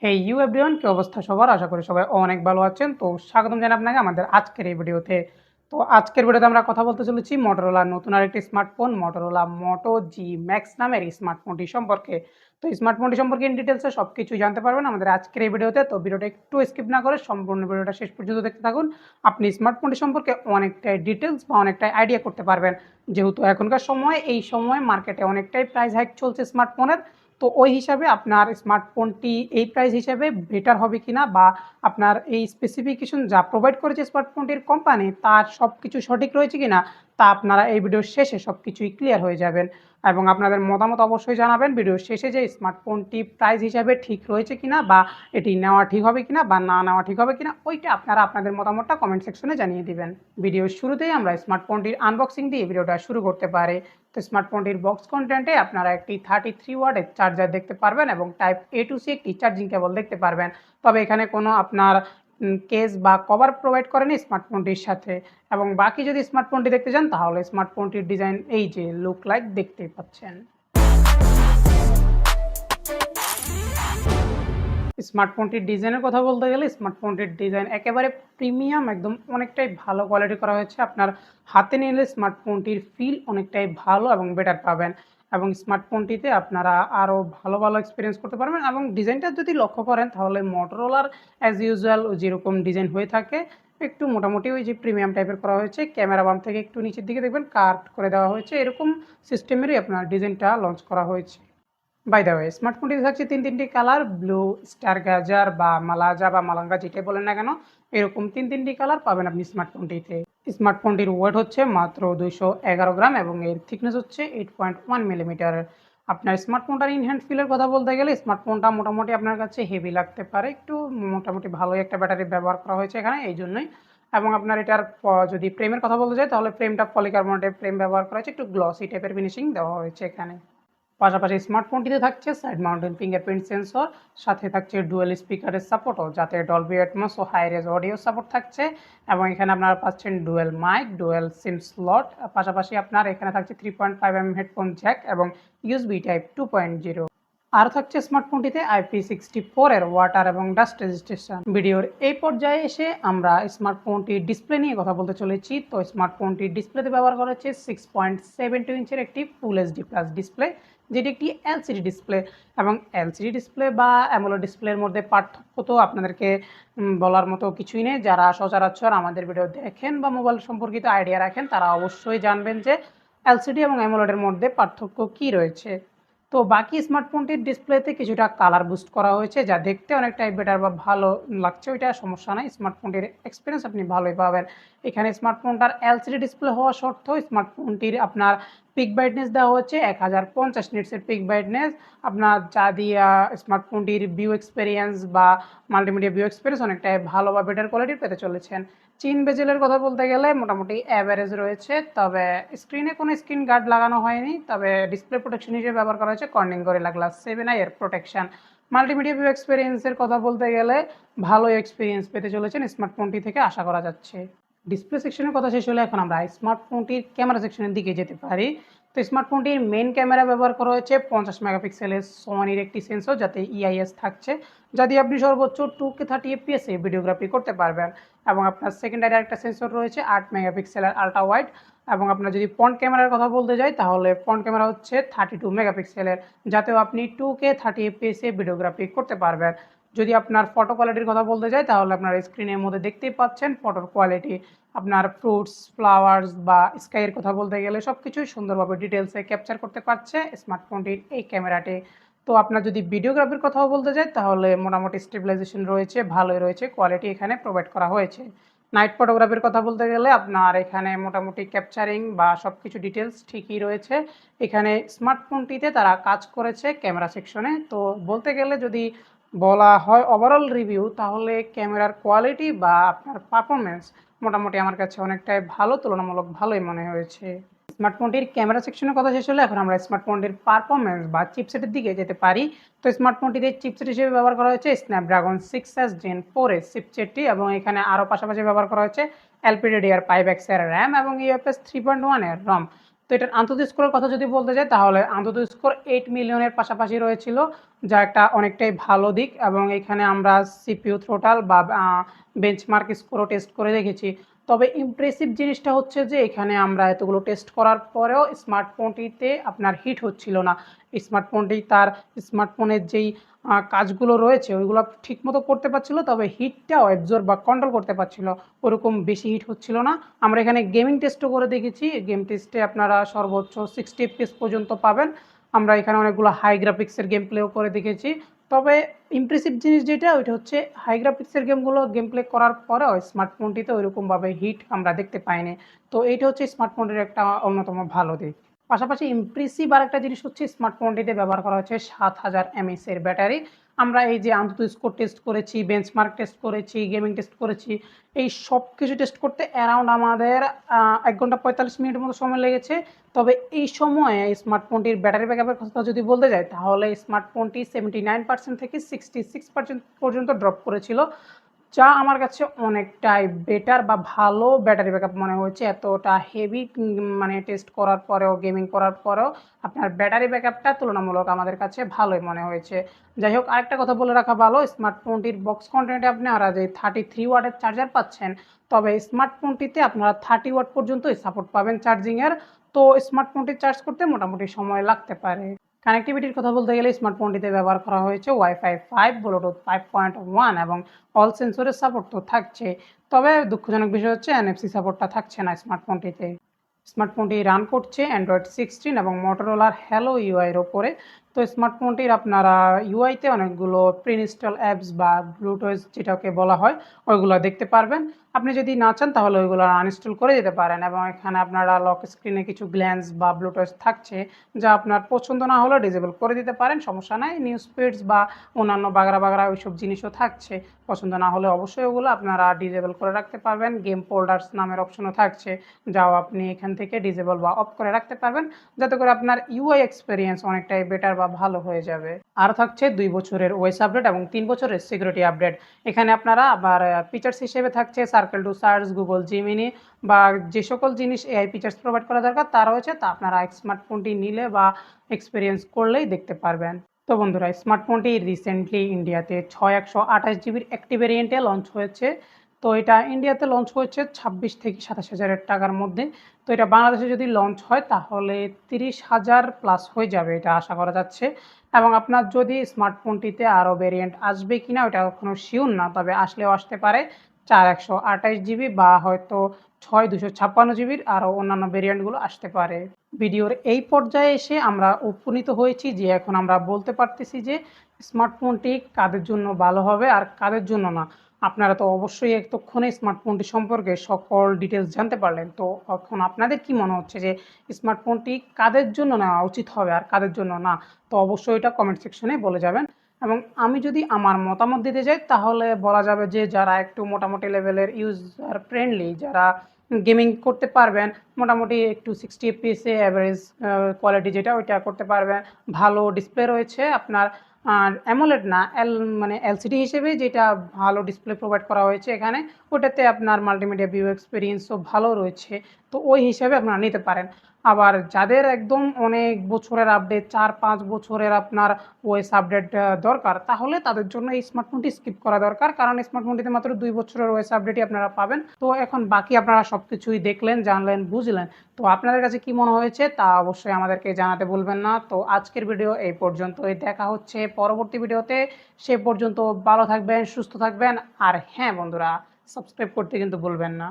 Hey you everyone, কি অবস্থা সবার? আশা করি সবাই অনেক ভালো আছেন। তো স্বাগতম জানাই আপনাকে আমাদের আজকের এই ভিডিওতে। তো আজকের ভিডিওতে আমরা কথা বলতে চলেছি মোটরোলার নতুন আরেকটি স্মার্টফোন মোটরোলা মোটো জি ম্যাক্স নামের এই স্মার্টফোনটি সম্পর্কে। তো এই স্মার্টফোনটি সম্পর্কে ইন ডিটেলসে সব কিছুই জানতে পারবেন আমাদের আজকের এই ভিডিওতে। তো ভিডিওটা একটু স্কিপ না করে সম্পূর্ণ ভিডিওটা শেষ পর্যন্ত দেখতে থাকুন। আপনি স্মার্টফোনটি সম্পর্কে অনেকটাই ডিটেলস বা অনেকটাই আইডিয়া করতে পারবেন। যেহেতু এখনকার সময় এই সময় মার্কেটে অনেকটাই প্রাইস হাইক চলছে স্মার্টফোনের। তো ওই হিসাবে আপনার স্মার্টফোনটি এই প্রাইস হিসাবে বেটার হবে কিনা বা আপনার এই স্পেসিফিকেশন যা প্রোভাইড করেছে স্মার্টফোনটির কোম্পানি তার সব কিছু সঠিক রয়েছে কিনা তা আপনারা এই ভিডিওর শেষে সব কিছুই ক্লিয়ার হয়ে যাবেন এবং আপনাদের মতামত অবশ্যই জানাবেন ভিডিওর শেষে যে স্মার্টফোনটি প্রাইস হিসাবে ঠিক রয়েছে কিনা বা এটি নেওয়া ঠিক হবে কিনা বা না নেওয়া ঠিক হবে কিনা ওইটা আপনারা আপনাদের মতামতটা কমেন্ট সেকশনে জানিয়ে দিবেন। ভিডিওর শুরুতেই আমরা স্মার্টফোনটির আনবক্সিং দিয়ে ভিডিওটা শুরু করতে পারি। তো স্মার্টফোনটির বক্স কন্টেন্টে আপনারা একটি 33 ওয়াটের চার্জার দেখতে পারবেন এবং টাইপ এ টু সি একটি চার্জিং কেবল দেখতে পারবেন। তবে এখানে কোনো আপনার কেস বা কভার প্রোভাইড করেনি স্মার্টফোনটির সাথে। এবং বাকি যদি স্মার্টফোনটি দেখতে চান তাহলে স্মার্টফোনটির ডিজাইন এই যে লুক লাইক দেখতেই পাচ্ছেন। স্মার্টফোনটির ডিজাইনের কথা বলতে গেলে স্মার্টফোনটির ডিজাইন একেবারে প্রিমিয়াম, একদম অনেকটাই ভালো কোয়ালিটি করা হয়েছে। আপনার হাতে নিলে স্মার্টফোনটির ফিল অনেকটাই ভালো এবং বেটার পাবেন এবং স্মার্টফোনটিতে আপনারা আরও ভালো ভালো এক্সপিরিয়েন্স করতে পারবেন। এবং ডিজাইনটা যদি লক্ষ্য করেন তাহলে মোটরোলার অ্যাজ ইউজুয়াল যেরকম ডিজাইন হয়ে থাকে একটু মোটামুটি ওই যে প্রিমিয়াম টাইপের করা হয়েছে। ক্যামেরা বাম থেকে একটু নিচের দিকে দেখবেন কাট করে দেওয়া হয়েছে, এরকম সিস্টেমেরই আপনার ডিজাইনটা লঞ্চ করা হয়েছে। বাই দ্য ওয়ে স্মার্টফোনটিতে থাকছে তিনটি কালার, ব্লু, স্টার গাজার বা মালাজা বা মালাঙ্গা যেটাই বলেন না কেন, এরকম তিনটি কালার পাবেন আপনি স্মার্টফোনটিতে। স্মার্টফোনটির ওয়েট হচ্ছে মাত্র 211 গ্রাম এবং এর থিকনেস হচ্ছে 8.1 মিলিমিটার। আপনার স্মার্টফোনটার ইন হ্যান্ড ফিলের কথা বলতে গেলে স্মার্টফোনটা মোটামুটি আপনার কাছে হেভি লাগতে পারে, একটু মোটামুটি ভালোই একটা ব্যাটারি ব্যবহার করা হয়েছে এখানে এই জন্যই। এবং আপনার এটার যদি ফ্রেমের কথা বলতে চাই তাহলে ফ্রেমটা পলিকার্বনেটের ফ্রেম ব্যবহার করা হয়েছে, একটু গ্লসি টাইপের ফিনিশিং দেওয়া হয়েছে এখানে। পাশাপাশি স্মার্টফোনটিতে থাকছে সাইড মাউন্টেন ফিঙ্গারপ্রিন্ট সেন্সর, সাথে থাকছে ডুয়েল স্পিকারের সাপোর্টও, যাতে ডলবি অ্যাটমস ও হাই রেজ অডিও সাপোর্ট থাকছে। এবং এখানে আপনারা পাচ্ছেন dual mic, dual SIM slot, পাশাপাশি আপনার এখানে থাকছে 3.5 হেডফোন জ্যাক এবং ইউএসবি টাইপ 2.0। আর থাকছে স্মার্টফোনটিতে IP64 এর ওয়াটার এবং ডাস্ট রেজিস্ট্রেশন। ভিডিওর এই পর্যায়ে এসে আমরা স্মার্টফোনটির ডিসপ্লে নিয়ে কথা বলতে চলেছি। তো স্মার্টফোনটির ডিসপ্লেতে ব্যবহার করা হচ্ছে 6.72 ইঞ্চের একটি ফুল এইচডি প্লাস ডিসপ্লে, যেটি একটি এলসিডি ডিসপ্লে। এবং এলসিডি ডিসপ্লে বা অ্যামোলেড ডিসপ্লের মধ্যে পার্থক্য তো আপনাদেরকে বলার মতো কিছুই নেই। যারা সচরাচর আমাদের ভিডিও দেখেন বা মোবাইল সম্পর্কিত আইডিয়া রাখেন তারা অবশ্যই জানবেন যে এলসিডি এবং অ্যামোলেডের মধ্যে পার্থক্য কী রয়েছে। তো বাকি স্মার্টফোনটির ডিসপ্লেতে কিছুটা কালার বুস্ট করা হয়েছে যা দেখতে অনেকটাই বেটার বা ভালো লাগছে, ওইটা সমস্যা নাই। স্মার্টফোনটির এক্সপিরিয়েন্স আপনি ভালোই পাবেন। এখানে স্মার্টফোনটার এলসিডি ডিসপ্লে হওয়া সত্ত্বেও স্মার্টফোনটির আপনার পিক ব্রাইটনেস দেওয়া হচ্ছে 1050 নিটসের পিক ব্রাইটনেস, আপনার যা দিয়ে স্মার্টফোনটির ভিউ এক্সপিরিয়েন্স বা মাল্টিমিডিয়া ভিউ এক্সপিরিয়েন্স অনেকটাই ভালো বা বেটার কোয়ালিটির পেতে চলেছেন। চিন বেজেলের কথা বলতে গেলে মোটামুটি অ্যাভারেজ রয়েছে, তবে স্ক্রিনে কোনো স্ক্রিন গার্ড লাগানো হয়নি, তবে ডিসপ্লে প্রোটেকশন হিসেবে ব্যবহার করা হয়েছে কর্নিং গরিলা গ্লাস 7i এর প্রোটেকশন। মাল্টিমিডিয়া ভিউ এক্সপিরিয়েন্সের কথা বলতে গেলে ভালো এক্সপিরিয়েন্স পেতে চলেছেন স্মার্টফোনটি থেকে আশা করা যাচ্ছে। ডিসপ্লে সেকশনের কথা শেষ হলে এখন আমরা স্মার্টফোনটির ক্যামেরা সেকশনের দিকে যেতে পারি। তো স্মার্টফোনটির মেন ক্যামেরা ব্যবহার করা হয়েছে 50 মেগাপিক্সেলের সোনির একটি সেন্সর, যাতে ইআইএস থাকছে, যা দিয়ে আপনি সর্বোচ্চ 2K 30 FPS এ ভিডিওগ্রাফি করতে পারবেন। এবং আপনার সেকেন্ডারি আরেকটা সেন্সর রয়েছে 8 মেগাপিক্সেলের আলট্রা ওয়াইড। এবং আপনার যদি ফ্রন্ট ক্যামেরার কথা বলতে যাই তাহলে ফ্রন্ট ক্যামেরা হচ্ছে 32 মেগাপিক্সেলের, যাতেও আপনি 2K 30 FPS এ ভিডিওগ্রাফি করতে পারবেন। যদি আপনার ফটো কোয়ালিটির কথা বলতে যাই তাহলে আপনার স্ক্রিনের মধ্যে দেখতেই পাচ্ছেন ফটোর কোয়ালিটি। আপনার ফ্রুটস, ফ্লাওয়ার্স বা স্কাইয়ের কথা বলতে গেলে সব কিছুই সুন্দরভাবে ডিটেলসে ক্যাপচার করতে পারছে স্মার্টফোনটির এই ক্যামেরাটি। তো আপনার যদি ভিডিওগ্রাফির কথাও বলতে যাই তাহলে মোটামুটি স্টেবিলাইজেশন রয়েছে, ভালোই রয়েছে, কোয়ালিটি এখানে প্রোভাইড করা হয়েছে। নাইট ফটোগ্রাফির কথা বলতে গেলে আপনার এখানে মোটামুটি ক্যাপচারিং বা সব কিছু ডিটেলস ঠিকই রয়েছে। এখানে স্মার্টফোনটিতে তারা কাজ করেছে ক্যামেরা সেকশনে। তো বলতে গেলে যদি বলা হয় ওভারঅল রিভিউ তাহলে ক্যামেরার কোয়ালিটি বা আপনার পারফরমেন্স মোটামুটি আমার কাছে অনেকটাই ভালো, তুলনামূলক ভালোই মনে হয়েছে। স্মার্টফোনটির ক্যামেরা সেকশনের কথা শেষ হলে এখন আমরা স্মার্টফোনটির পারফরমেন্স বা চিপসেটের দিকে যেতে পারি। তো স্মার্টফোনটিতে চিপসেট হিসেবে ব্যবহার করা হয়েছে স্ন্যাপড্রাগন 6s Gen 4 চিপসেটটি, এবং এখানে আরও পাশাপাশি ব্যবহার করা হয়েছে LPDDR5X এর র্যাম এবং UFS 3.1 এর রম। তো এটার আন্তর্জাতিক স্কোরের কথা যদি বলতে যাই তাহলে আন্তর্জাতিক স্কোর 8 মিলিয়নের পাশাপাশি রয়েছিল, যা একটা অনেকটাই ভালো দিক। এবং এখানে আমরা সিপিইউ থ্রোটাল বা বেঞ্চমার্ক স্কোরও টেস্ট করে দেখেছি। তবে ইমপ্রেসিভ জিনিসটা হচ্ছে যে এখানে আমরা এতগুলো টেস্ট করার পরেও স্মার্টফোনটিতে আপনার হিট হচ্ছিল না। স্মার্টফোনটি তার স্মার্টফোনের যেই কাজগুলো রয়েছে ওইগুলো ঠিকমতো করতে পারছিল, তবে হিটটাও অ্যাবজর্ব বা কন্ট্রোল করতে পারছিল, ওরকম বেশি হিট হচ্ছিল না। আমরা এখানে গেমিং টেস্টও করে দেখেছি, গেম টেস্টে আপনারা সর্বোচ্চ 60 FPS পর্যন্ত পাবেন। আমরা এখানে অনেকগুলো হাই গ্রাফিক্সের গেম প্লেও করে দেখেছি। তবে ইমপ্রেসিভ জিনিস যেটা ওইটা হচ্ছে হাই গ্রাফিক্সের গেমগুলো গেম প্লে করার পরেও স্মার্টফোনটিতে ওইরকমভাবে হিট আমরা দেখতে পাইনি। তো এইটা হচ্ছে স্মার্টফোনের একটা অন্যতম ভালো দিক। পাশাপাশি ইমপ্রেসিভ আর একটা জিনিস হচ্ছে স্মার্টফোনটিতে ব্যবহার করা হচ্ছে 7000 mAh এর ব্যাটারি। আমরা এই যে আন্তর্জাতিক স্কোর টেস্ট করেছি, বেঞ্চমার্ক টেস্ট করেছি, গেমিং টেস্ট করেছি, এই সব কিছু টেস্ট করতে অ্যারাউন্ড আমাদের 1 ঘন্টা 45 মিনিটের মতো সময় লেগেছে। তবে এই সময়ে স্মার্টফোনটির ব্যাটারি ব্যাকআপের কথা যদি বলতে যাই তাহলে স্মার্টফোনটি 79% থেকে 66% পর্যন্ত ড্রপ করেছিল, যা আমার কাছে অনেকটাই বেটার বা ভালো ব্যাটারি ব্যাকআপ মনে হয়েছে। এতটা হেভি মানে টেস্ট করার পরেও, গেমিং করার পরেও আপনার ব্যাটারি ব্যাকআপটা তুলনামূলক আমাদের কাছে ভালোই মনে হয়েছে। যাই হোক, আরেকটা কথা বলে রাখা ভালো, স্মার্টফোনটির বক্স কন্টেন্টে আপনারা যে 33 ওয়াটের চার্জার পাচ্ছেন, তবে স্মার্টফোনটিতে আপনারা 30 ওয়াট পর্যন্তই সাপোর্ট পাবেন চার্জিংয়ের। তো স্মার্টফোনটি চার্জ করতে মোটামুটি সময় লাগতে পারে। কানেক্টিভিটির কথা বলতে গেলে স্মার্টফোনটিতে ব্যবহার করা হয়েছে ওয়াইফাই 5, ব্লুটুথ 5.1 এবং অল সেন্সরের সাপোর্ট তো থাকছে। তবে দুঃখজনক বিষয় হচ্ছে এনএফসি সাপোর্টটা থাকছে না স্মার্টফোনটিতে। স্মার্টফোনটি রান করছে অ্যান্ড্রয়েড 16 এবং মোটরোলার হ্যালো ইউআইয়ের ওপরে। তো স্মার্টফোনটির আপনারা ইউআইতে অনেকগুলো প্রি ইনস্টল অ্যাপস বা ব্লুটুথ যেটাকে বলা হয় ওইগুলো দেখতে পারবেন। আপনি যদি না চান তাহলে ওইগুলো আনইনস্টল করে দিতে পারেন। এবং এখানে আপনারা লক স্ক্রিনে কিছু গ্ল্যান্স বা ব্লুটুথ থাকছে, যা আপনার পছন্দ না হলে ডিসেবল করে দিতে পারেন, সমস্যা নাই। নিউজ ফিডস বা অন্যান্য বাগড়া বাগড়া ওইসব জিনিসও থাকছে, পছন্দ না হলে অবশ্যই ওগুলো আপনারা ডিসেবল করে রাখতে পারবেন। গেম ফোল্ডার্স নামের অপশনও থাকছে, যাও আপনি এখান থেকে ডিসেবল বা অফ করে রাখতে পারবেন, যাতে করে আপনার ইউআই এক্সপিরিয়েন্স অনেকটাই বেটার বা ভালো হয়ে যাবে। আর থাকছে 2 বছরের ওএস আপডেট এবং 3 বছরের সিকিউরিটি আপডেট। এখানে আপনারা আবার ফিচার্স হিসেবে থাকছে circle to search, Google Gemini বা যে সকল জিনিস এআই ফিচার্স প্রোভাইড করা দরকার তা রয়েছে, তা আপনারা স্মার্টফোনটি নিলে বা এক্সপিরিয়েন্স করলেই দেখতে পারবেন। তো বন্ধুরা, স্মার্টফোনটি রিসেন্টলি ইন্ডিয়াতে 128 জিবির একটি ভেরিয়েন্টে লঞ্চ হয়েছে। তো এটা ইন্ডিয়াতে লঞ্চ হয়েছে 26 থেকে 27 হাজার টাকার মধ্যে। তো এটা বাংলাদেশে যদি লঞ্চ হয় তাহলে 30,000 প্লাস হয়ে যাবে, এটা আশা করা যাচ্ছে। এবং আপনার যদি স্মার্টফোনটিতে আরও ভেরিয়েন্ট আসবে কিনা ওটা এখনও শিওর না, তবে আসলেও আসতে পারে 4 128 জিবি বা হয়তো 6 256 জিবির আরও অন্যান্য ভেরিয়েন্টগুলো আসতে পারে। ভিডিওর এই পর্যায়ে এসে আমরা উপনীত হয়েছি যে এখন আমরা বলতে পারতেছি যে স্মার্টফোনটি কাদের জন্য ভালো হবে আর কাদের জন্য না। আপনারা তো অবশ্যই এতক্ষণে স্মার্টফোনটি সম্পর্কে সকল ডিটেলস জানতে পারলেন। তো এখন আপনাদের কি মনে হচ্ছে যে স্মার্টফোনটি কাদের জন্য নেওয়া উচিত হবে আর কাদের জন্য না? তো অবশ্যই এটা কমেন্ট সেকশনে বলে যাবেন। এবং আমি যদি আমার মতামত দিতে যাই তাহলে বলা যাবে যে যারা একটু মোটামুটি লেভেলের ইউজার ফ্রেন্ডলি, যারা গেমিং করতে পারবেন, মোটামুটি একটু 60 এফপিএসে অ্যাভারেজ কোয়ালিটি যেটা ওইটা করতে পারবেন, ভালো ডিসপ্লে রয়েছে আপনার, আর অ্যামোলেড না মানে এলসিডি হিসেবে যেটা ভালো ডিসপ্লে প্রোভাইড করা হয়েছে এখানে, ওটাতে আপনার মাল্টিমিডিয়া ভিউ এক্সপিরিয়েন্সও ভালো রয়েছে। তো ওই হিসাবে আপনারা নিতে পারেন। আবার যাদের একদম অনেক বছরের আপডেট, 4 5 বছরের আপনার ওএস আপডেট দরকার, তাহলে তাদের জন্য এই স্মার্টফোনটি স্কিপ করা দরকার, কারণ স্মার্টফোনটিতে মাত্র 2 বছরের ওএস আপডেটই আপনারা পাবেন। তো এখন বাকি আপনারা সব কিছুই দেখলেন, জানলেন, বুঝলেন। তো আপনাদের কাছে কি মনে হয়েছে তা অবশ্যই আমাদেরকে জানাতে ভুলবেন না। তো আজকের ভিডিও এই পর্যন্তই, দেখা হচ্ছে পরবর্তী ভিডিওতে। সে পর্যন্ত ভালো থাকবেন, সুস্থ থাকবেন। আর হ্যাঁ বন্ধুরা, সাবস্ক্রাইব করতে কিন্তু ভুলবেন না।